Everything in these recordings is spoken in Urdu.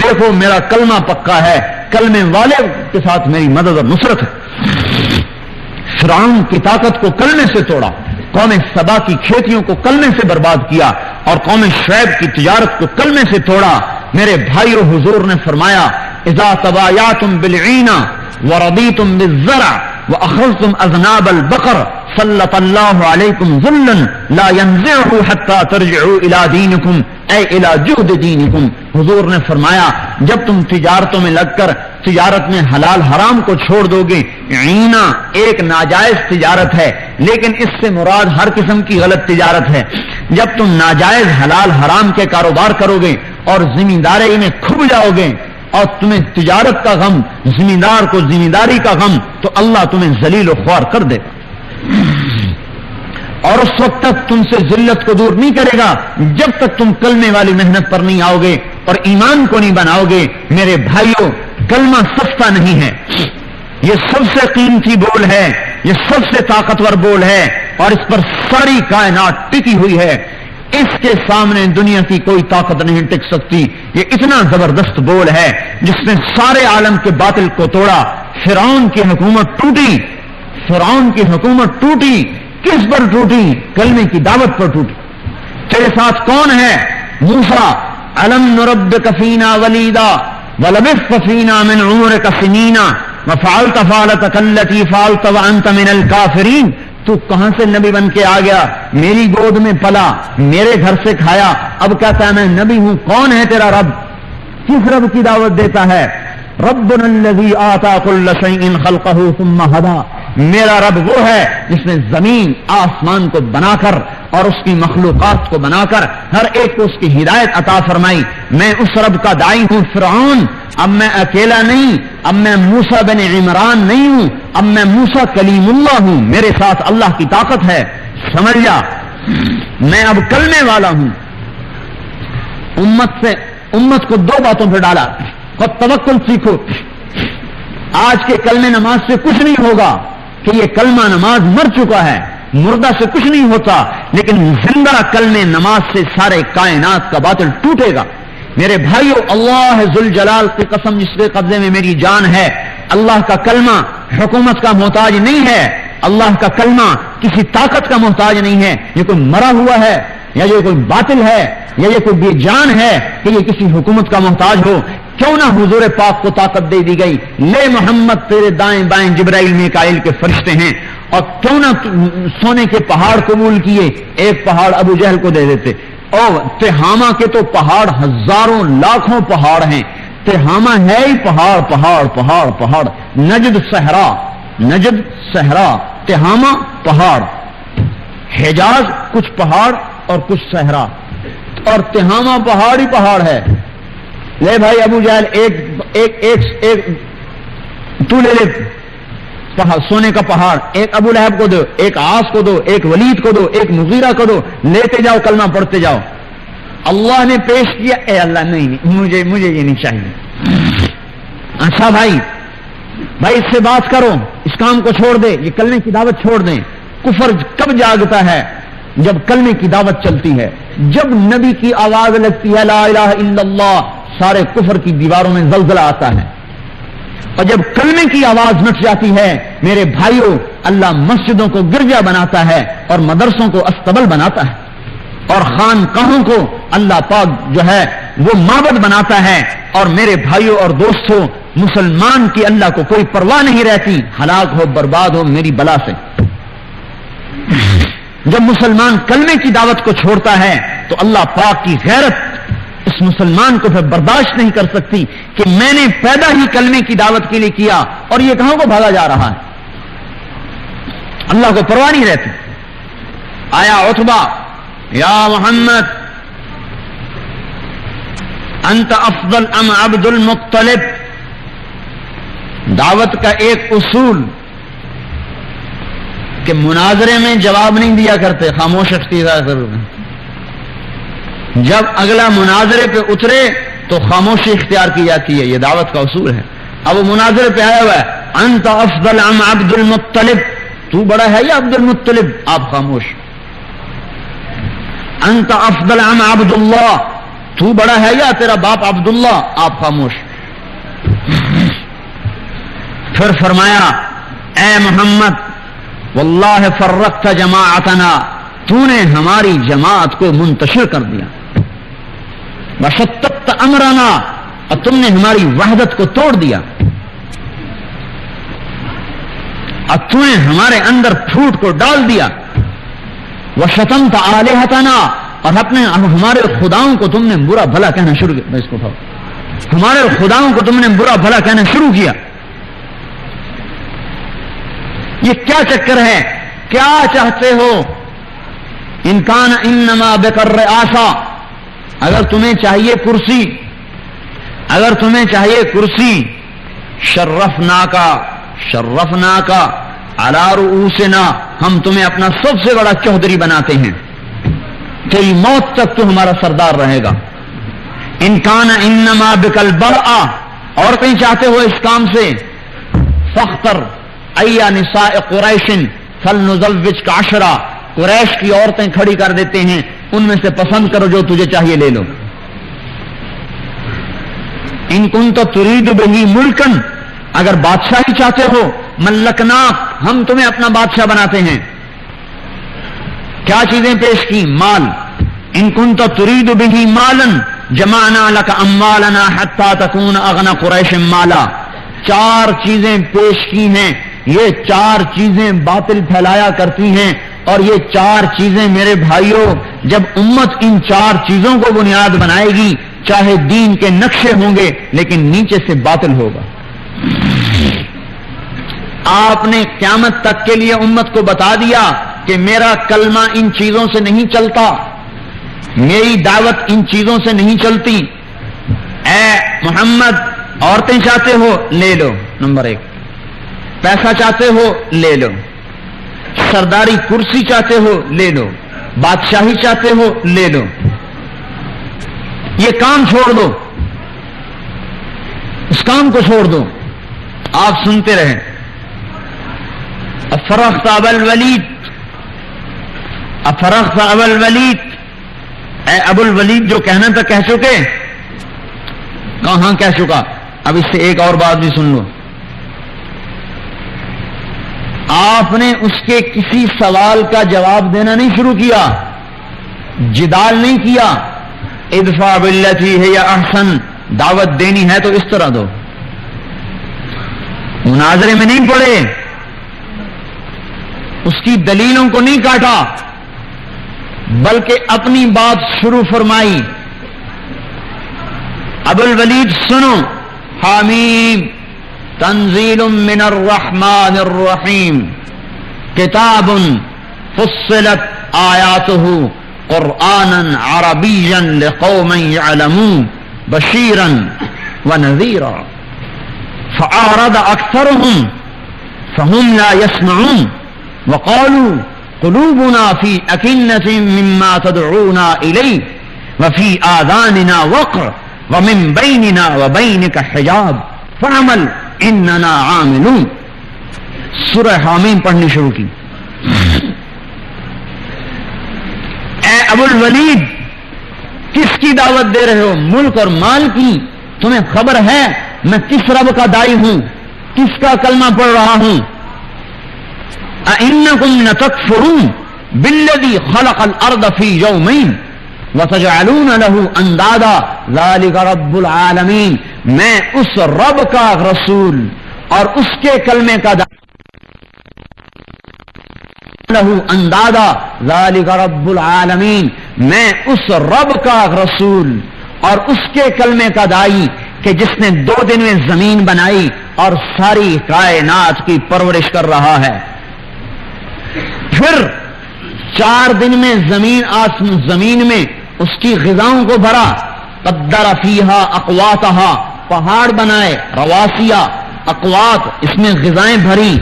دیکھو میرا کلمہ پکا ہے، کلمے والے کے ساتھ میری مدد اور نصرت ہے۔ فرعون کی طاقت کو کلمے سے توڑا، قوم سبا کی کھیتیوں کو کلمے سے برباد کیا، اور قوم شعیب کی تجارت کو کلمے سے توڑا۔ میرے بھائیو، حضور نے فرمایا اذا تبایعتم بالعینہ ورضیتم بالزرع واخذتم اذناب البقر سلط اللہ علیکم ذلا لا ينزعه حتى ترجعوا الى دینکم اے الى جہد دینکم۔ حضور نے فرمایا جب تم تجارتوں میں لگ کر تجارت میں حلال حرام کو چھوڑ دو گے، عینہ ایک ناجائز تجارت ہے، لیکن اس سے مراد ہر قسم کی غلط تجارت ہے۔ جب تم ناجائز حلال حرام کے کاروبار کرو گے اور زمینداری میں کھب جاؤ گے اور تمہیں تجارت کا غم، زمیندار کو زمینداری کا غم، تو اللہ تمہیں ذلیل و خوار کر دے گا، اور اس وقت تک تم سے ذلت کو دور نہیں کرے گا جب تک تم کلمے والی محنت پر نہیں آؤ گے اور ایمان کو نہیں بناؤ گے۔ میرے بھائیوں، کلمہ سستا نہیں ہے، یہ سب سے قیمتی بول ہے، یہ سب سے طاقتور بول ہے، اور اس پر ساری کائنات ٹکی ہوئی ہے۔ اس کے سامنے دنیا کی کوئی طاقت نہیں ٹک سکتی۔ یہ اتنا زبردست بول ہے جس نے سارے عالم کے باطل کو توڑا۔ فرعون کی حکومت ٹوٹی، فرعون کی حکومت ٹوٹی، کس پر ٹوٹی؟ کلمے کی دعوت پر ٹوٹی۔ تیرے ساتھ کون ہے؟ موسیٰ، الم نربک فینا ولیدا ولبثت فینا من عمرک سنین وفعلت فعلتک التی فعلت وانت من الکافرین۔ تو کہاں سے نبی بن کے آ گیا؟ میری گود میں پلا، میرے گھر سے کھایا، اب کہتا ہے میں نبی ہوں۔ کون ہے تیرا رب؟ کس رب کی دعوت دیتا ہے؟ ربنا الذی آتا کل شیء خلقہ ثم ہدی۔ میرا رب وہ ہے جس نے زمین آسمان کو بنا کر اور اس کی مخلوقات کو بنا کر ہر ایک کو اس کی ہدایت عطا فرمائی۔ میں اس رب کا داعی ہوں۔ فرعون، اب میں اکیلا نہیں، اب میں موسیٰ بن عمران نہیں ہوں، اب میں موسیٰ کلیم اللہ ہوں، میرے ساتھ اللہ کی طاقت ہے۔ سمجھ جا، میں اب کلمے والا ہوں۔ امت کو دو باتوں پہ ڈالا، خود توکل سیکھو۔ آج کے کلمے نماز سے کچھ نہیں ہوگا کہ یہ کلمہ نماز مر چکا ہے، مردہ سے کچھ نہیں ہوتا، لیکن زندہ کلمے نماز سے سارے کائنات کا باطل ٹوٹے گا۔ میرے بھائیو، اللہ ذوالجلال کی قسم جس کے قبضے میں میری جان ہے، اللہ کا کلمہ حکومت کا محتاج نہیں ہے، اللہ کا کلمہ کسی طاقت کا محتاج نہیں ہے۔ یہ کوئی مرا ہوا ہے یا یہ کوئی باطل ہے یا یہ کوئی بے جان ہے کہ یہ کسی حکومت کا محتاج ہو؟ کیوں نہ حضور پاک کو طاقت دے دی گئی، لے محمد تیرے دائیں بائیں جبرائیل میکائیل کے فرشتے ہیں، اور کیوں نہ سونے کے پہاڑ قبول کیے، ایک پہاڑ ابو جہل کو دے دیتے۔ اور تہامہ کے تو پہاڑ ہزاروں لاکھوں پہاڑ ہیں، تہامہ ہے ہی پہاڑ پہاڑ پہاڑ پہاڑ، نجد صحرا، تہامہ پہاڑ، حجاز کچھ پہاڑ اور کچھ صحرا، اور تہامہ پہاڑ ہی پہاڑ ہے۔ لے بھائی ابو جہل ایک تو لے لے سونے کا پہاڑ، ایک ابو لہب کو دو، ایک عاص کو دو، ایک ولید کو دو، ایک مغیرہ کو دو، لیتے جاؤ کلمہ پڑھتے جاؤ۔ اللہ نے پیش کیا، اے اللہ نہیں مجھے یہ نہیں چاہیے۔ اچھا بھائی اس سے بات کرو، اس کام کو چھوڑ دے، یہ کلمے کی دعوت چھوڑ دیں۔ کفر کب جاگتا ہے؟ جب کلمے کی دعوت چلتی ہے، جب نبی کی آواز لگتی ہے لا الہ الا اللہ، سارے کفر کی دیواروں میں زلزلہ آتا ہے، اور جب کلمے کی آواز مٹ جاتی ہے میرے بھائیوں، اللہ مسجدوں کو گرجا بناتا ہے اور مدرسوں کو استبل بناتا ہے، اور خانقاہوں کو اللہ پاک جو ہے وہ معبد بناتا ہے۔ اور میرے بھائیوں اور دوستوں، مسلمان کی اللہ کو کوئی پرواہ نہیں رہتی، ہلاک ہو برباد ہو میری بلا سے۔ جب مسلمان کلمے کی دعوت کو چھوڑتا ہے تو اللہ پاک کی غیرت اس مسلمان کو پھر برداشت نہیں کر سکتی کہ میں نے پیدا ہی کلمے کی دعوت کے لیے کیا اور یہ کہاں کو بھاگا جا رہا ہے۔ اللہ کو پرواہ نہیں رہتی۔ آیا عتبہ، یا محمد انت افضل ام عبد المطلب؟ دعوت کا ایک اصول کہ مناظرے میں جواب نہیں دیا کرتے، خاموش اختیار کرتے، جب اگلا مناظرے پہ اترے تو خاموشی اختیار کی جاتی ہے، یہ دعوت کا اصول ہے۔ اب وہ مناظرے پہ آیا ہوا ہے، انت افضل ام عبد المطلب، تو بڑا ہے یا عبد المطلب؟ آپ خاموش۔ انت افضل ام عبد اللہ، تو بڑا ہے یا تیرا باپ عبداللہ؟ آپ خاموش. پھر فرمایا اے محمد واللہ فرقت جماعتنا، تو نے ہماری جماعت کو منتشر کر دیا. وشتت امرنا، اور تم نے ہماری وحدت کو توڑ دیا. اور تو نے ہمارے اندر پھوٹ کو ڈال دیا. وشتمت آلہتنا، اور ہمارے خداؤں کو تم نے برا بھلا کہنا شروع کیا. اس کو اٹھاؤ. ہمارے خداؤں کو تم نے برا بھلا کہنا شروع کیا. یہ کیا چکر ہے؟ کیا چاہتے ہو؟ ان کان انما بکر آسا، اگر تمہیں چاہیے کرسی، اگر تمہیں چاہیے کرسی، شرفنا کا علی رؤوسنا، ہم تمہیں اپنا سب سے بڑا چوہدری بناتے ہیں، تیری موت تک تو ہمارا سردار رہے گا. ان کان انما بکل برآ، اور کہیں چاہتے ہو اس کام سے، فاختر ایا نساء قریش فلنزوجک عشرا، قریش کی عورتیں کھڑی کر دیتے ہیں، ان میں سے پسند کرو جو تجھے چاہیے لے لو. ان کنت ترید بہ ملکن، اگر بادشاہی چاہتے ہو، ملکناک، ہم تمہیں اپنا بادشاہ بناتے ہیں. کیا چیزیں پیش کی؟ مال. ان کنت ترید بہ مالن جمعنا لک اموالنا حتی تکون اغنى قریش مالا. 4 چیزیں پیش کی ہیں. یہ 4 چیزیں باطل پھیلایا کرتی ہیں، اور یہ 4 چیزیں میرے بھائیوں، جب امت ان 4 چیزوں کو بنیاد بنائے گی، چاہے دین کے نقشے ہوں گے لیکن نیچے سے باطل ہوگا. آپ نے قیامت تک کے لیے امت کو بتا دیا کہ میرا کلمہ ان چیزوں سے نہیں چلتا، میری دعوت ان چیزوں سے نہیں چلتی. اے محمد، عورتیں چاہتے ہو لے لو، نمبر 1. پیسہ چاہتے ہو لے لو، سرداری کرسی چاہتے ہو لے لو، بادشاہی چاہتے ہو لے لو، یہ کام چھوڑ دو، اس کام کو چھوڑ دو. آپ سنتے رہیں. افرغت ابا الولید، افرغت ابا الولید، اے ابو الولید جو کہنا تھا کہہ چکے؟ کہاں کہہ چکا؟ اب اس سے ایک اور بات بھی سن لو. آپ نے اس کے کسی سوال کا جواب دینا نہیں شروع کیا، جدال نہیں کیا. ادفع باللتی ہی احسن، دعوت دینی ہے تو اس طرح دو، مناظرے میں نہیں پڑے، اس کی دلیلوں کو نہیں کاٹا، بلکہ اپنی بات شروع فرمائی. ابو الولید سنو، حامیم تنزیل من الرحمن الرحیم، کتاب فصلت آیاتہ قرآنا عربیا لقوم یعلمون بشیرا ونذیرا فأعرض اکثرهم فهم لا يسمعون وقالوا قلوبنا في أكنة مما تدعونا إليه وفي آذاننا وقر ومن بيننا وبينك حجاب فعمل اننا عاملون. سورہ حامیم پڑھنی شروع کی. اے ابو الولید، کس کی دعوت دے رہے ہو؟ ملک اور مال کی. تمہیں خبر ہے میں کس رب کا داعی ہوں، کس کا کلمہ پڑھ رہا ہوں؟ اَإِنَّكُمْ لَتَكْفُرُونَ بِالَّذِي خَلَقَ الْأَرْضَ فِي يَوْمَيْنِ وَتَجْعَلُونَ لَهُ أَنْدَادًا ذَلِكَ رَبُّ الْعَالَمِينَ. میں اس رب کا رسول اور اس کے کلمے کا لَهُ أَنْدَادًا ذَلِكَ رَبُّ الْعَالَمِينَ، میں اس رب کا رسول اور اس کے کلمے کا داعی کہ جس نے 2 دن میں زمین بنائی اور ساری کائنات کی پرورش کر رہا ہے، پھر 4 دن میں زمین میں اس کی غذاؤں کو بھرا، قدر فیہا اقواتہا، پہاڑ بنائے، رواسیہ اقوات، اس میں غذائیں بھری.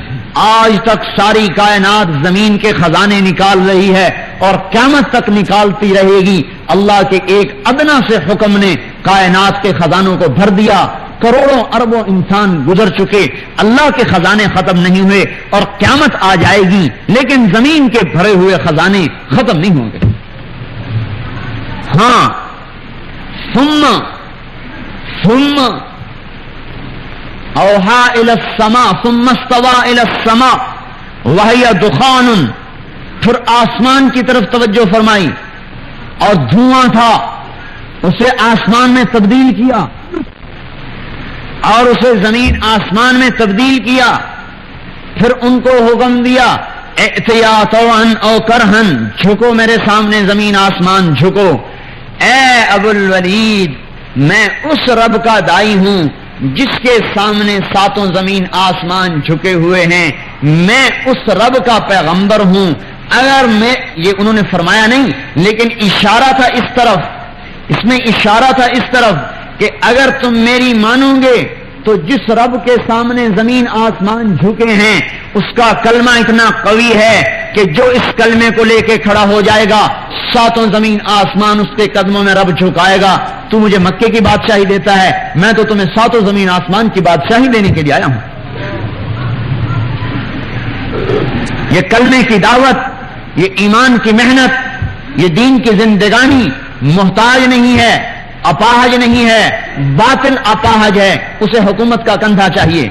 آج تک ساری کائنات زمین کے خزانے نکال رہی ہے اور قیامت تک نکالتی رہے گی. اللہ کے ایک ادنا سے حکم نے کائنات کے خزانوں کو بھر دیا. کروڑوں اربوں انسان گزر چکے، اللہ کے خزانے ختم نہیں ہوئے اور قیامت آ جائے گی لیکن زمین کے بھرے ہوئے خزانے ختم نہیں ہوں گے. ہاں، ثم اوحا الى السماء ثم استوى الى السماء وهي دخان، پھر آسمان کی طرف توجہ فرمائی اور دھواں تھا، اسے آسمان میں تبدیل کیا اور اسے زمین آسمان میں تبدیل کیا، پھر ان کو حکم دیا ائتیا طوعا او کرہن، جھکو میرے سامنے زمین آسمان جھکو۔ اے ابو الولید، میں اس رب کا دائی ہوں جس کے سامنے ساتوں زمین آسمان جھکے ہوئے ہیں، میں اس رب کا پیغمبر ہوں۔ اگر میں، یہ انہوں نے فرمایا نہیں لیکن اشارہ تھا اس طرف، اس میں اشارہ تھا اس طرف کہ اگر تم میری مانو گے تو جس رب کے سامنے زمین آسمان جھکے ہیں اس کا کلمہ اتنا قوی ہے کہ جو اس کلمے کو لے کے کھڑا ہو جائے گا ساتوں زمین آسمان اس کے قدموں میں رب جھکائے گا۔ تو مجھے مکے کی بادشاہی دیتا ہے، میں تو تمہیں ساتوں زمین آسمان کی بادشاہی دینے کے لیے آیا ہوں۔ یہ کلمے کی دعوت، یہ ایمان کی محنت، یہ دین کی زندگانی محتاج نہیں ہے، اپاہج نہیں ہے، باطل اپاہج ہے، اسے حکومت کا کندھا چاہیے۔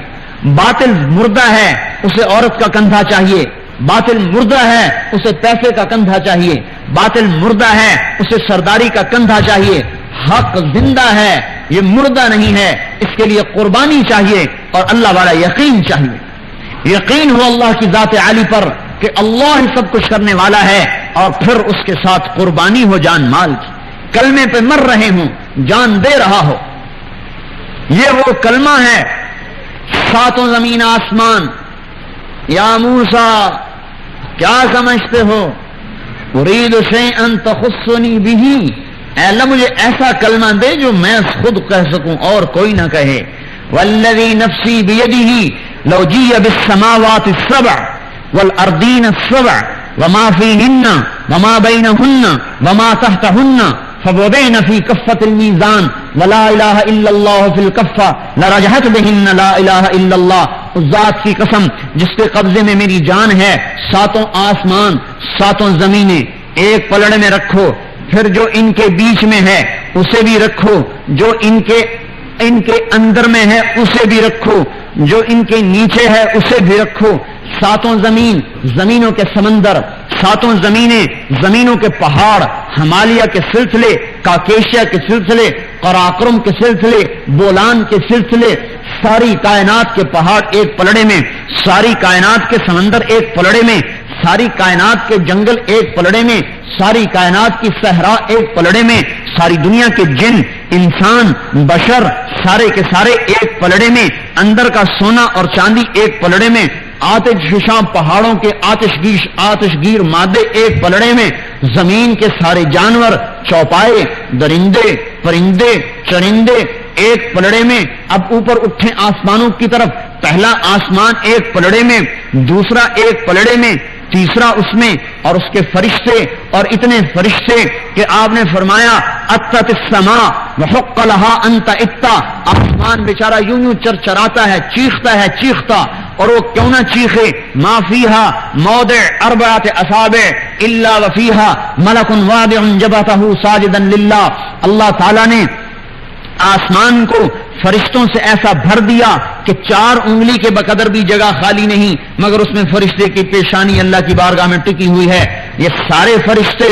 باطل مردہ ہے، اسے عورت کا کندھا چاہیے۔ باطل مردہ ہے، اسے پیسے کا کندھا چاہیے۔ باطل مردہ ہے، اسے سرداری کا کندھا چاہیے۔ حق زندہ ہے، یہ مردہ نہیں ہے، اس کے لیے قربانی چاہیے اور اللہ والا یقین چاہیے۔ یقین ہو اللہ کی ذات عالی پر کہ اللہ ہی سب کچھ کرنے والا ہے، اور پھر اس کے ساتھ قربانی ہو جان مال کی۔ کلمے پہ مر رہے ہوں، جان دے رہا ہو، یہ وہ کلمہ ہے۔ ساتوں زمین آسمان، یا موسیٰ کیا سمجھتے ہو؟ ارید شیئا تخصنی بہ، اے اللہ مجھے ایسا کلمہ دے جو میں خود کہہ سکوں اور کوئی نہ کہے۔ والذی نفسی بیدہ لو جیء بالسماوات السبع والارضین السبع وما فیہن وما بینہن وما تحتہن فوضعن فی کفۃ المیزان ولا الہ الا اللہ فی الکفۃ لرجحت بہن لا الہ الا اللہ۔ اس ذات کی قسم جس کے قبضے میں میری جان ہے، ساتوں آسمان ساتوں زمینیں ایک پلڑے میں رکھو، پھر جو ان کے بیچ میں ہے اسے بھی رکھو، جو ان کے اندر میں ہے اسے بھی رکھو، جو ان کے نیچے ہے اسے بھی رکھو۔ ساتوں زمین، زمینوں کے سمندر، ساتوں زمینیں، زمینوں کے پہاڑ، ہمالیہ کے سلسلے، کاکیشیا کے سلسلے، قراقرم کے سلسلے، بولان کے سلسلے، ساری کائنات کے پہاڑ ایک پلڑے میں، ساری کائنات کے سمندر ایک پلڑے میں، ساری کائنات کے جنگل ایک پلڑے میں، ساری کائنات کی صحرا ایک پلڑے میں، ساری دنیا کے جن، انسان، بشر سارے کے سارے ایک پلڑے میں، اندر کا سونا اور چاندی ایک پلڑے میں، آتش فشاں پہاڑوں کے آتش گیر مادے ایک پلڑے میں، زمین کے سارے جانور، چوپائے، درندے، پرندے، چرندے ایک پلڑے میں۔ اب اوپر اٹھے آسمانوں کی طرف، پہلا آسمان ایک پلڑے میں، دوسرا ایک پلڑے میں، تیسرا اس میں، اور اس کے فرشتے، اور اتنے فرشتے کہ آپ نے فرمایا اتت السماء وحق لها ان تئت، آسمان بیچارہ یوں چرچراتا ہے، چیختا ہے چیختا، اور وہ کیوں نہ چیخے، ما فیہا موضع اربعۃ اصابع الا وفیہا ملک واضع جبہتہ ساجدا للہ۔ اللہ تعالیٰ نے آسمان کو فرشتوں سے ایسا بھر دیا کہ 4 انگلی کے بقدر بھی جگہ خالی نہیں، مگر اس میں فرشتے کی پیشانی اللہ کی بارگاہ میں ٹکی ہوئی ہے۔ یہ سارے فرشتے،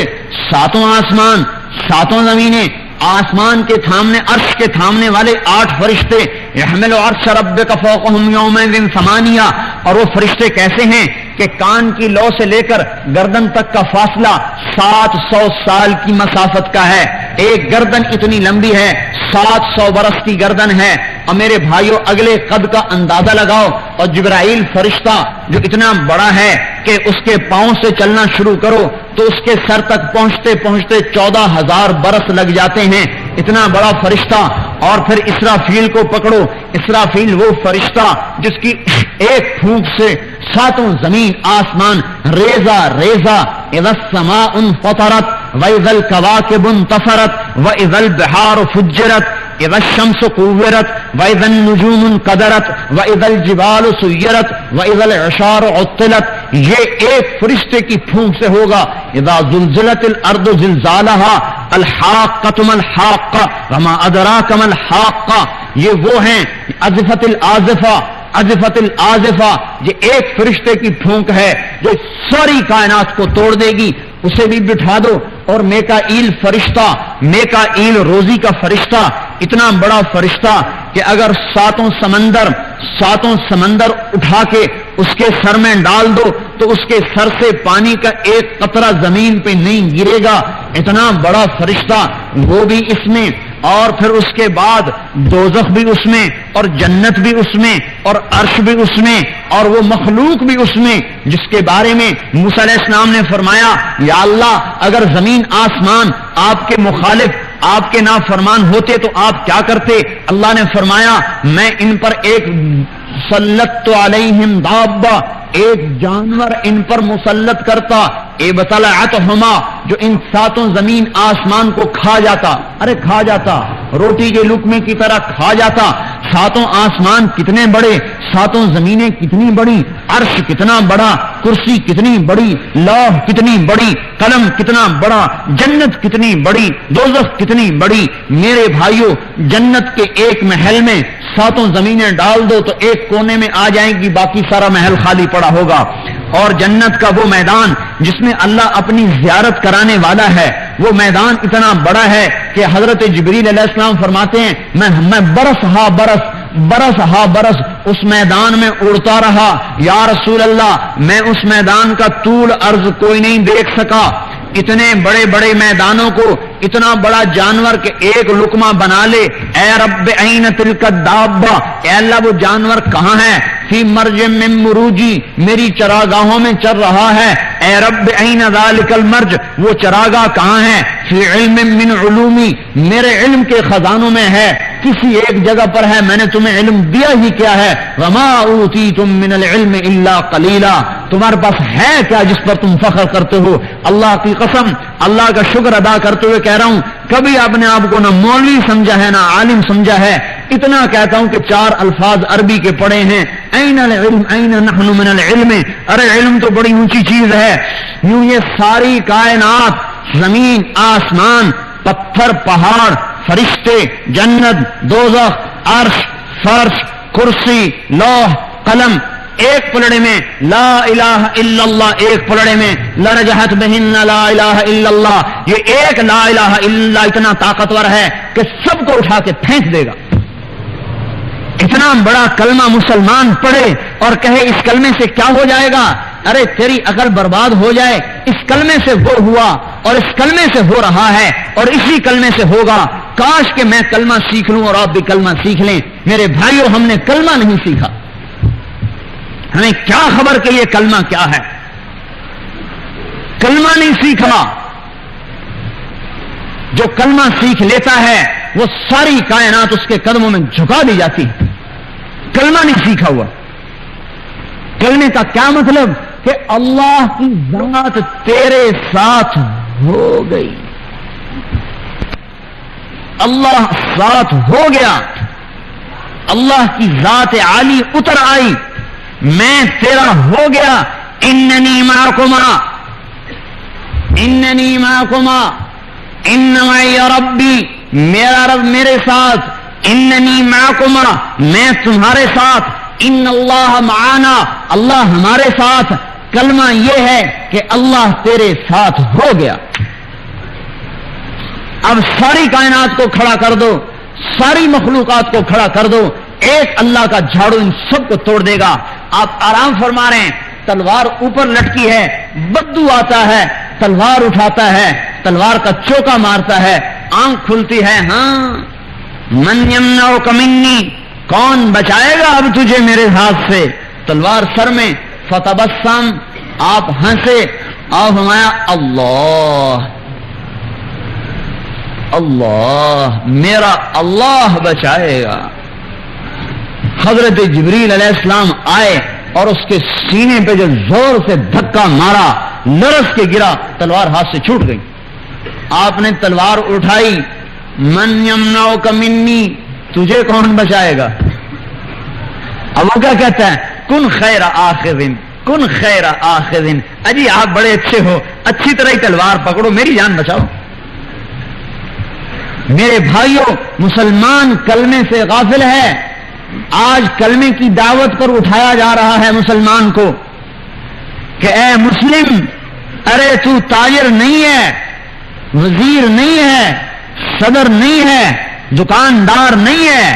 ساتوں آسمان ساتوں زمینیں، آسمان کے تھامنے، عرش کے تھامنے والے 8 فرشتے، یحمل عرش ربک فوقہم یومئذ ثمانیہ، اور وہ فرشتے کیسے ہیں کہ کان کی لو سے لے کر گردن تک کا فاصلہ 700 سال کی مسافت کا ہے۔ ایک گردن اتنی لمبی ہے، 700 برس کی گردن ہے۔ اور میرے بھائیوں اگلے قد کا اندازہ لگاؤ، اور جبرائیل فرشتہ جو اتنا بڑا ہے کہ اس کے پاؤں سے چلنا شروع کرو تو اس کے سر تک پہنچتے پہنچتے 14,000 برس لگ جاتے ہیں، اتنا بڑا فرشتہ۔ اور پھر اسرافیل کو پکڑو، اسرافیل وہ فرشتہ جس کی ایک پھونک سے ساتوں زمین آسمان ریزہ ریزہ، اذا السماء انفطرت واذا الكواكب انتثرت واذا البحار فجرت اذا الشمس كورت واذا النجوم انقدرت واذا الجبال سيرت واذا العشار عطلت، یہ ایک فرشتے کی پھونک سے ہوگا۔ اذا زلزلت الارض زلزالها الحاقۃ ما الحاقہ وما ادراک ما الحاقہ، یہ وہ ہیں ازفت الازفہ، ازفت الازفہ، یہ ایک فرشتے کی پھونک ہے جو ساری کائنات کو توڑ دے گی، اسے بھی بٹھا دو۔ اور میکائیل فرشتہ، میکائیل روزی کا فرشتہ، اتنا بڑا فرشتہ کہ اگر ساتوں سمندر اٹھا کے اس کے سر میں ڈال دو تو اس کے سر سے پانی کا ایک قطرہ زمین پہ نہیں گرے گا، اتنا بڑا فرشتہ، وہ بھی اس میں، اور پھر اس کے بعد دوزخ بھی اس میں، اور جنت بھی اس میں، اور عرش بھی اس میں، اور وہ مخلوق بھی اس میں جس کے بارے میں موسیٰ علیہ السلام نے فرمایا یا اللہ اگر زمین آسمان آپ کے مخالف، آپ کے نافرمان ہوتے تو آپ کیا کرتے؟ اللہ نے فرمایا میں ان پر ایک سلط علیہم دابہ، ایک جانور ان پر مسلط کرتا، ابتلعتہما، جو ان ساتوں زمین آسمان کو کھا جاتا، ارے کھا جاتا، روٹی کے لقمے کی طرح کھا جاتا۔ ساتوں آسمان کتنے بڑے، ساتوں زمینیں کتنی بڑی، عرش کتنا بڑا، کرسی کتنی بڑی، لوح کتنی بڑی، قلم کتنا بڑا، جنت کتنی بڑی، دوزخ کتنی بڑی۔ میرے بھائیوں، جنت کے ایک محل میں ساتوں زمینیں ڈال دو تو ایک کونے میں آ جائیں گی، باقی سارا محل خالی پڑا ہوگا۔ اور جنت کا وہ میدان جس میں اللہ اپنی زیارت کرانے والا ہے، وہ میدان اتنا بڑا ہے کہ حضرت جبریل علیہ السلام فرماتے ہیں میں برس ہا برس اس میدان میں اڑتا رہا، یا رسول اللہ میں اس میدان کا طول عرض کوئی نہیں دیکھ سکا۔ اتنے بڑے بڑے میدانوں کو اتنا بڑا جانور کہ ایک لقمہ بنا لے، اے رب این تلک الدابہ، اے اللہ وہ جانور کہاں ہے؟ فی مرج من مروجی، میری چراگاہوں میں چر رہا ہے، اے رب این ذالک المرج، وہ چراگاہ کہاں ہے؟ فی علم من علومی، میرے علم کے خزانوں میں ہے، کسی ایک جگہ پر ہے، میں نے تمہیں علم دیا ہی کیا ہے؟ وما اوتیتم من العلم الا قلیلا، تمہارے پاس ہے کیا جس پر تم فخر کرتے ہو؟ اللہ کی قسم، اللہ کا شکر ادا کرتے ہوئے کہہ رہا ہوں، کبھی اپنے آپ کو نہ مولوی سمجھا ہے نہ عالم سمجھا ہے، اتنا کہتا ہوں کہ 4 الفاظ عربی کے پڑھے ہیں، این العلم این نحن من العلم، ارے علم تو بڑی اونچی چیز ہے۔ یوں یہ ساری کائنات، زمین آسمان، پتھر پہاڑ، فرشتے، جنت، دوزخ، عرش، فرش، کرسی، لوح، قلم، ایک پلڑے میں لا الہ الا اللہ، ایک پلڑے میں لرجحت بہن لا الہ الا اللہ، یہ ایک لا الہ الا اللہ اتنا طاقتور ہے کہ سب کو اٹھا کے پھینک دے گا۔ اتنا بڑا کلمہ مسلمان پڑھے اور کہے اس کلمے سے کیا ہو جائے گا؟ ارے تیری عقل برباد ہو جائے، اس کلمے سے وہ ہوا اور اس کلمے سے ہو رہا ہے اور اسی کلمے سے ہوگا۔ کاش کہ میں کلمہ سیکھ لوں اور آپ بھی کلمہ سیکھ لیں۔ میرے بھائیوں، ہم نے کلمہ نہیں سیکھا، ہمیں کیا خبر کہ یہ کلمہ کیا ہے؟ کلمہ نہیں سیکھا۔ جو کلمہ سیکھ لیتا ہے وہ ساری کائنات اس کے قدموں میں جھکا دی جاتی ہے۔ کلمہ نہیں سیکھا ہوا۔ کلمے کا کیا مطلب؟ کہ اللہ کی ذات تیرے ساتھ ہو گئی، اللہ ساتھ ہو گیا، اللہ کی ذات عالی اتر آئی، میں تیرا ہو گیا۔ اننی معکما، اننی معکما، ان معی ربی، میرا رب میرے ساتھ، اننی معکما، میں تمہارے ساتھ، ان اللہ معانا، اللہ ہمارے ساتھ۔ کلمہ یہ ہے کہ اللہ تیرے ساتھ ہو گیا۔ اب ساری کائنات کو کھڑا کر دو، ساری مخلوقات کو کھڑا کر دو، ایک اللہ کا جھاڑو ان سب کو توڑ دے گا۔ آپ آرام فرما رہے ہیں، تلوار اوپر لٹکی ہے، بدو آتا ہے، تلوار اٹھاتا ہے، تلوار کا چوکا مارتا ہے، آنکھ کھلتی ہے، ہاں من یمنعک منی، کون بچائے گا اب تجھے میرے ہاتھ سے؟ تلوار سر میں، فتبسم، آپ ہنسے، آپ فرمایا اللہ اللہ، میرا اللہ بچائے گا۔ حضرت جبریل علیہ السلام آئے اور اس کے سینے پہ جو زور سے دھکا مارا، لرز کے گرا، تلوار ہاتھ سے چھوٹ گئی۔ آپ نے تلوار اٹھائی، من یمنعک منی، تجھے کون بچائے گا؟ اب وہ کیا کہتا ہے؟ کن خیر آخذ، کن خیر آخذ، اجی آپ بڑے اچھے ہو، اچھی طرح ہی تلوار پکڑو، میری جان بچاؤ۔ میرے بھائیوں، مسلمان کلمے سے غافل ہے. آج کلمے کی دعوت پر اٹھایا جا رہا ہے مسلمان کو کہ اے مسلم، ارے تو تاجر نہیں ہے، وزیر نہیں ہے، صدر نہیں ہے، دکاندار نہیں ہے،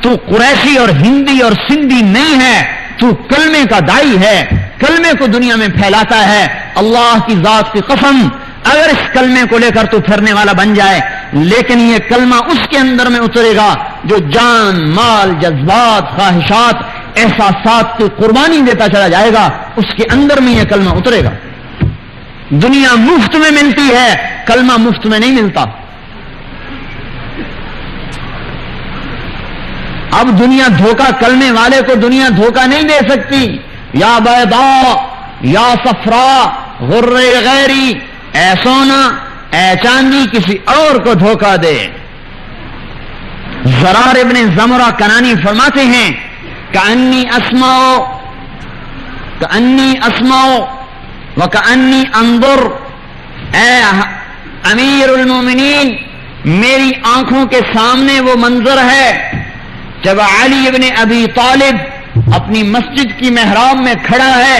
تو قریشی اور ہندی اور سندھی نہیں ہے، تو کلمے کا دائی ہے، کلمے کو دنیا میں پھیلاتا ہے. اللہ کی ذات کی قسم، اگر اس کلمے کو لے کر تو پھرنے والا بن جائے، لیکن یہ کلمہ اس کے اندر میں اترے گا جو جان، مال، جذبات، خواہشات، احساسات کی قربانی دیتا چلا جائے گا، اس کے اندر میں یہ کلمہ اترے گا. دنیا مفت میں ملتی ہے، کلمہ مفت میں نہیں ملتا. اب دنیا دھوکہ، کلمے والے کو دنیا دھوکہ نہیں دے سکتی. یا بیضاء یا صفراء غر غیری، اے سونا، اے چاندی، کسی اور کو دھوکہ دے. زرار ابن زمرہ کنانی فرماتے ہیں کأنی اسمع وکأنی انظر، اے امیر المومنین، میری آنکھوں کے سامنے وہ منظر ہے جب علی ابن ابی طالب اپنی مسجد کی محراب میں کھڑا ہے،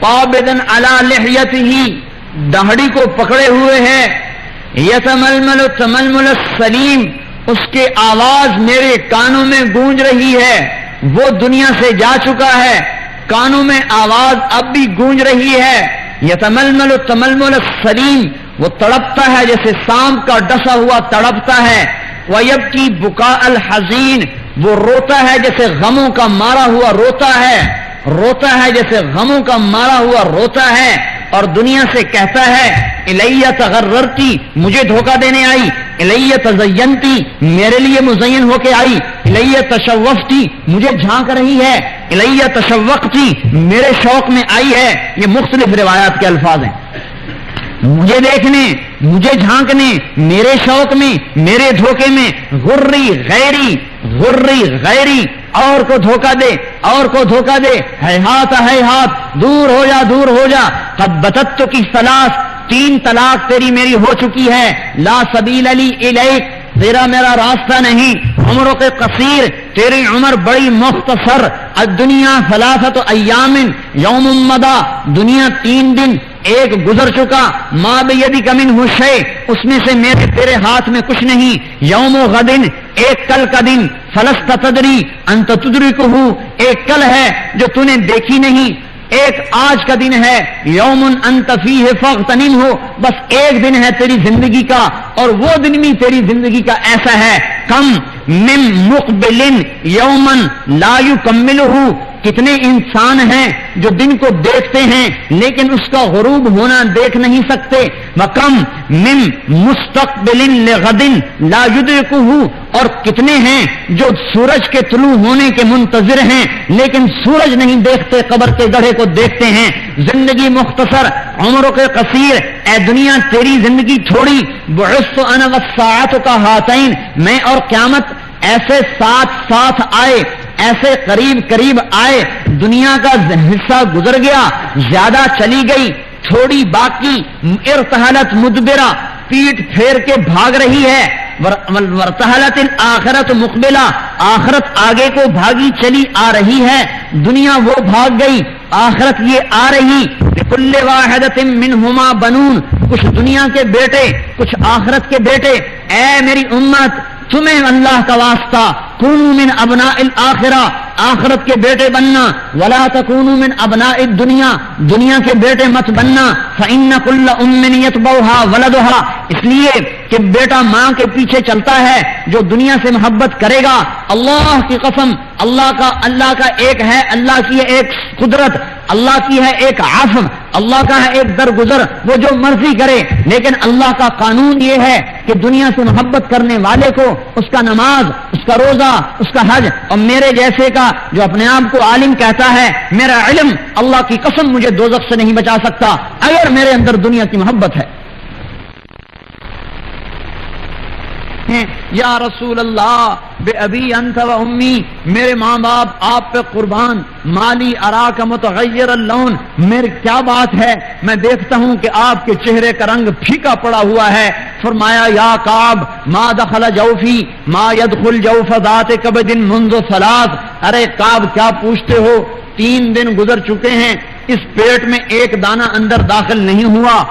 قابضاً علی لحیتہ، داڑھی کو پکڑے ہوئے ہے، یتململ تململ السلیم، اس کے آواز میرے کانوں میں گونج رہی ہے. وہ دنیا سے جا چکا ہے، کانوں میں آواز اب بھی گونج رہی ہے. یتململ تململ السلیم، وہ تڑپتا ہے جیسے سانپ کا ڈسا ہوا تڑپتا ہے. وَيَبْكِي بُكَاءَ الْحَزِينِ، وہ روتا ہے جیسے غموں کا مارا ہوا روتا ہے، روتا ہے جیسے غموں کا مارا ہوا روتا ہے. اور دنیا سے کہتا ہے الیہ تغررتی، مجھے دھوکہ دینے آئی، الیہ تزینتی، میرے لیے مزین ہو کے آئی، الیہ تشوفتی، مجھے جھانک رہی ہے، الیہ تشوقتی، میرے شوق میں آئی ہے. یہ مختلف روایات کے الفاظ ہیں. مجھے دیکھنے، مجھے جھانکنے، میرے شوق میں، میرے دھوکے میں. غری غیری، غری غیری، اور کو دھوکہ دے، اور کو دھوکہ دے. ہیہات ہیہات، دور ہو جا، دور ہو جا. قد بتت کی ثلاث، 3 طلاق تیری میری ہو چکی ہے. لا سبیل لی الیک، تیرا میرا راستہ نہیں. عمروں کے قصیر، تیری عمر بڑی مختصر. الدنیا ثلاثۃ ایام یوم مضی، دنیا 3 دن، ایک گزر چکا. ما بیدک منہ شیء، اس میں سے میرے تیرے ہاتھ میں کچھ نہیں. یوم غدن، ایک کل کا دن. فلست تدری انت تدرکہ، ایک کل ہے جو تو نے دیکھی نہیں. ایک آج کا دن ہے. یوم انت فیہ فاغتنمہ، بس ایک دن ہے تیری زندگی کا، اور وہ دن بھی تیری زندگی کا ایسا ہے. کم من مقبل یوما لا یکملہ، کتنے انسان ہیں جو دن کو دیکھتے ہیں لیکن اس کا غروب ہونا دیکھ نہیں سکتے. وَكَمْ مِن مُسْتَقْبِلٍ لِغَدٍ لَا يُدْرِكُهُ، اور کتنے ہیں جو سورج کے طلوع ہونے کے منتظر ہیں لیکن سورج نہیں دیکھتے، قبر کے گڑھے کو دیکھتے ہیں. زندگی مختصر، عمروں کے قصیر. اے دنیا تیری زندگی تھوڑی. بعثت انا والساعة كهاتين، میں اور قیامت ایسے ساتھ آئے، ایسے قریب قریب آئے. دنیا کا حصہ گزر گیا، زیادہ چلی گئی، تھوڑی باقی. ارتحلت مدبرہ، پیٹ پھیر کے بھاگ رہی ہے. ورتحلت الآخرت مقبلہ، آخرت آگے کو بھاگی چلی آ رہی ہے. دنیا وہ بھاگ گئی، آخرت یہ آ رہی. لکل واحدۃ منہما بنون، کچھ دنیا کے بیٹے، کچھ آخرت کے بیٹے. اے میری امت، تمہیں اللہ کا واسطہ، کونوا من ابناء الآخرہ، آخرت کے بیٹے بننا. ولا تکونوا من ابناء الدنیا، دنیا کے بیٹے مت بننا. فإن كل أم يتبعها ولدها، اس لیے کہ بیٹا ماں کے پیچھے چلتا ہے. جو دنیا سے محبت کرے گا، اللہ کی قسم، اللہ کا ایک ہے، اللہ کی ہے ایک قدرت، اللہ کی ہے ایک عفو، اللہ کا ہے ایک درگزر، وہ جو مرضی کرے. لیکن اللہ کا قانون یہ ہے کہ دنیا سے محبت کرنے والے کو اس کا نماز، اس کا روزہ، اس کا حج، اور میرے جیسے کا جو اپنے آپ کو عالم کہتا ہے، میرا علم اللہ کی قسم مجھے دوزخ سے نہیں بچا سکتا اگر میرے اندر دنیا کی محبت ہے. ہیں یا رسول اللہ بے ابی انت و امی، میرے ماں باپ آپ پہ قربان، مالی اراک متغیر اللون، میری کیا بات ہے، میں دیکھتا ہوں کہ آپ کے چہرے کا رنگ پھیکا پڑا ہوا ہے۔ فرمایا یا کعب ما دخل جوفی ما يدخل جوف ذات کبد منذ ثلاث، ارے کعب کیا پوچھتے ہو، 3 دن گزر چکے ہیں، اس پیٹ میں ایک دانہ اندر داخل نہیں ہوا۔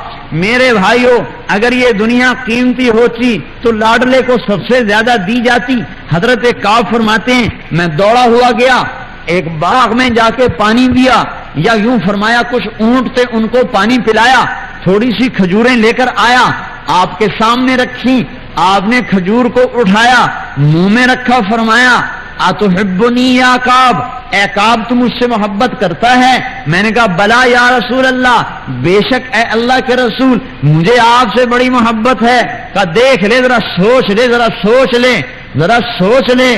میرے بھائیوں، اگر یہ دنیا قیمتی ہوتی تو لاڈلے کو سب سے زیادہ دی جاتی۔ حضرت کعب فرماتے ہیں میں دوڑا ہوا گیا، ایک باغ میں جا کے پانی دیا، یا یوں فرمایا کچھ اونٹ تھے ان کو پانی پلایا، تھوڑی سی کھجوریں لے کر آیا، آپ کے سامنے رکھی، آپ نے کھجور کو اٹھایا، منہ میں رکھا، فرمایا اتحبنی یا کعب، اے کعب تم مجھ سے محبت کرتا ہے؟ میں نے کہا بلا یا رسول اللہ، بے شک اے اللہ کے رسول مجھے آپ سے بڑی محبت ہے۔ کہا دیکھ لے، ذرا سوچ لے، ذرا سوچ لے، ذرا سوچ لے،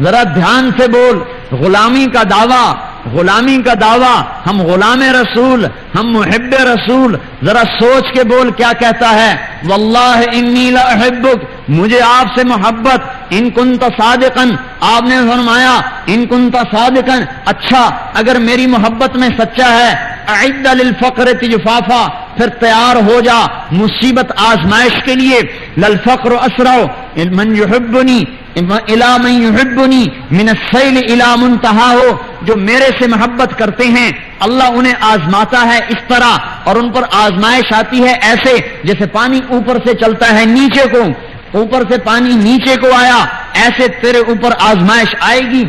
ذرا دھیان سے بول، غلامی کا دعویٰ، غلامی کا دعویٰ، ہم غلام رسول، ہم محب رسول، ذرا سوچ کے بول کیا کہتا ہے، واللہ انی لاحبک، مجھے آپ سے محبت، ان کنت صادقا، آپ نے فرمایا ان کنت صادقا، اچھا اگر میری محبت میں سچا ہے، اعد للفقر تجفافا، پھر تیار ہو جا مصیبت آزمائش کے لیے، للفقر اسرع من یحبنی الی من یحبنی من السیل الی منتہاہ، جو میرے سے محبت کرتے ہیں اللہ انہیں آزماتا ہے اس طرح، اور ان پر آزمائش آتی ہے ایسے جیسے پانی اوپر سے چلتا ہے نیچے کو، اوپر سے پانی نیچے کو آیا، ایسے تیرے اوپر آزمائش آئے گی۔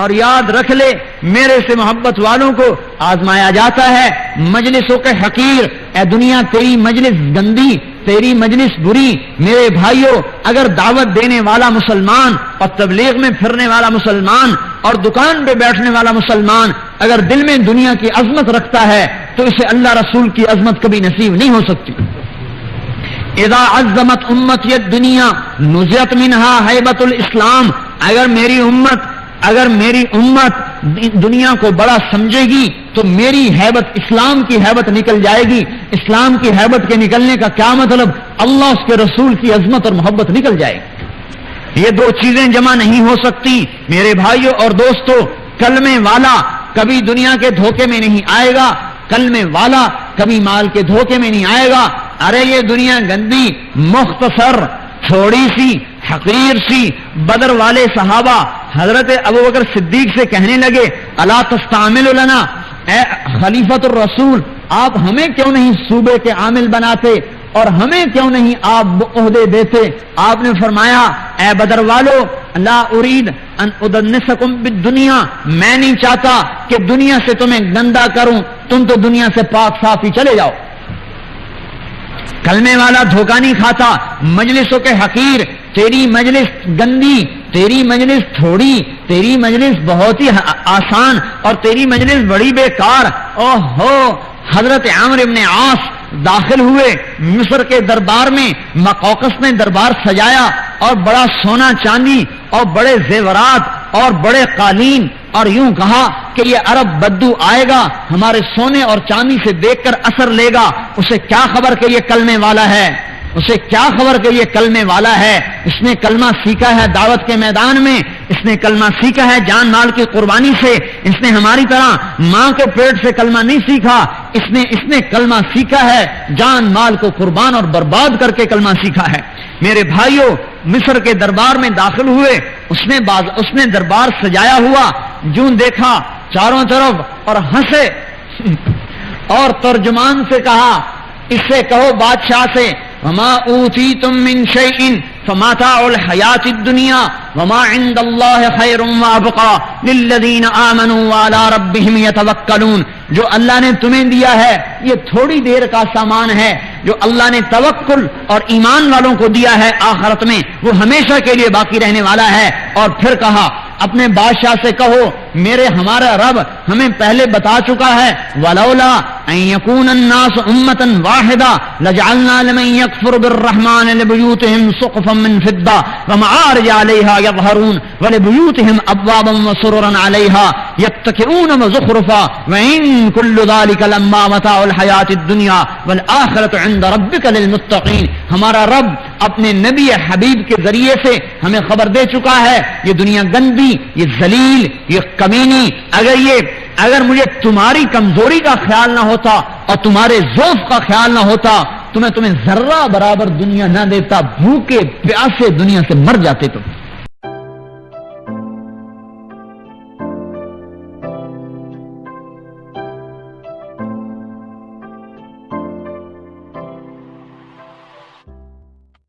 اور یاد رکھ لے میرے سے محبت والوں کو آزمایا جاتا ہے مجلسوں کے حقیر، اے دنیا تیری مجلس گندی، تیری مجلس بری، میرے بھائیوں اگر دعوت دینے والا مسلمان اور تبلیغ میں پھرنے والا مسلمان اور دکان پہ بیٹھنے والا مسلمان اگر دل میں دنیا کی عظمت رکھتا ہے تو اسے اللہ رسول کی عظمت کبھی نصیب نہیں ہو سکتی۔ اذا عظمت امتی الدنیا نزعت منها ہیبت الاسلام، اگر میری امت دنیا کو بڑا سمجھے گی تو میری ہیبت، اسلام کی ہیبت نکل جائے گی۔ اسلام کی ہیبت کے نکلنے کا کیا مطلب؟ اللہ اس کے رسول کی عظمت اور محبت نکل جائے گی۔ یہ دو چیزیں جمع نہیں ہو سکتی میرے بھائیوں اور دوستوں۔ کلمے والا کبھی دنیا کے دھوکے میں نہیں آئے گا، کلمے والا کبھی مال کے دھوکے میں نہیں آئے گا۔ ارے یہ دنیا گندی، مختصر، تھوڑی سی، حقیر سی، بدر والے صحابہ حضرت ابوبکر صدیق سے کہنے لگے الا تستعمل لنا، اے خلیفۃ الرسول آپ ہمیں کیوں نہیں صوبے کے عامل بناتے اور ہمیں کیوں نہیں آپ عہدے دیتے؟ آپ نے فرمایا اے بدر والو لا ارید ان ادنسکم بالدنیا، میں نہیں چاہتا کہ دنیا سے تمہیں گندا کروں، تم تو دنیا سے پاک صاف ہی چلے جاؤ۔ کلمے والا دھوکہ نہیں کھاتا، مجلسوں کے حقیر، تیری مجلس گندی، تیری مجلس تھوڑی، تیری مجلس بہت ہی آسان اور تیری مجلس بڑی بیکار۔ اوہ ہو، حضرت عامر ابن عاص داخل ہوئے مصر کے دربار میں، مقوقس نے دربار سجایا اور بڑا سونا چاندی اور بڑے زیورات اور بڑے قالین، اور یوں کہا کہ یہ عرب بدو آئے گا ہمارے سونے اور چاندی سے دیکھ کر اثر لے گا، اسے کیا خبر کہ یہ کلمے والا ہے، اسے کیا خبر کہ یہ کلمے والا ہے، اس نے کلمہ سیکھا ہے دعوت کے میدان میں، اس نے کلمہ سیکھا ہے جان مال کی قربانی سے، اس نے ہماری طرح ماں کے پیٹ سے کلمہ نہیں سیکھا، اس نے کلمہ سیکھا ہے جان مال کو قربان اور برباد کر کے کلمہ سیکھا ہے۔ میرے بھائیوں مصر کے دربار میں داخل ہوئے، اس نے دربار سجایا ہوا، جوں دیکھا چاروں طرف اور ہنسے اور ترجمان سے کہا، اس سے کہو بادشاہ سے وما اوتیتم من شیء فمتاع الحیات الدنیا وما عند اللہ خیر وابقى للذین آمنوا وعلی ربهم یتوکلون، جو اللہ نے تمہیں دیا ہے یہ تھوڑی دیر کا سامان ہے، جو اللہ نے توکل اور ایمان والوں کو دیا ہے آخرت میں وہ ہمیشہ کے لیے باقی رہنے والا ہے۔ اور پھر کہا اپنے بادشاہ سے کہو ہمارا رب ہمیں پہلے بتا چکا ہے ولولا ان یکون الناس امة واحدة لجعلنا لمن يكفر بالرحمن لبيوتهم سقفا من فضة ومعارج عليها يظهرون ولبيوتهم ابوابا وسررا عليها يتكئون وزخرفا وان كل ذلك لما متاع الحياة الدنيا والآخرة عند ربك للمتقين. ہمارا رب اپنے نبی حبیب کے ذریعے سے ہمیں خبر دے چکا ہے یہ دنیا گندی، یہ ذلیل، یہ کمینی. اگر مجھے تمہاری کمزوری کا خیال نہ ہوتا اور تمہارے ضعف کا خیال نہ ہوتا تو میں تمہیں ذرہ برابر دنیا نہ دیتا، بھوکے پیاسے دنیا سے مر جاتے تم.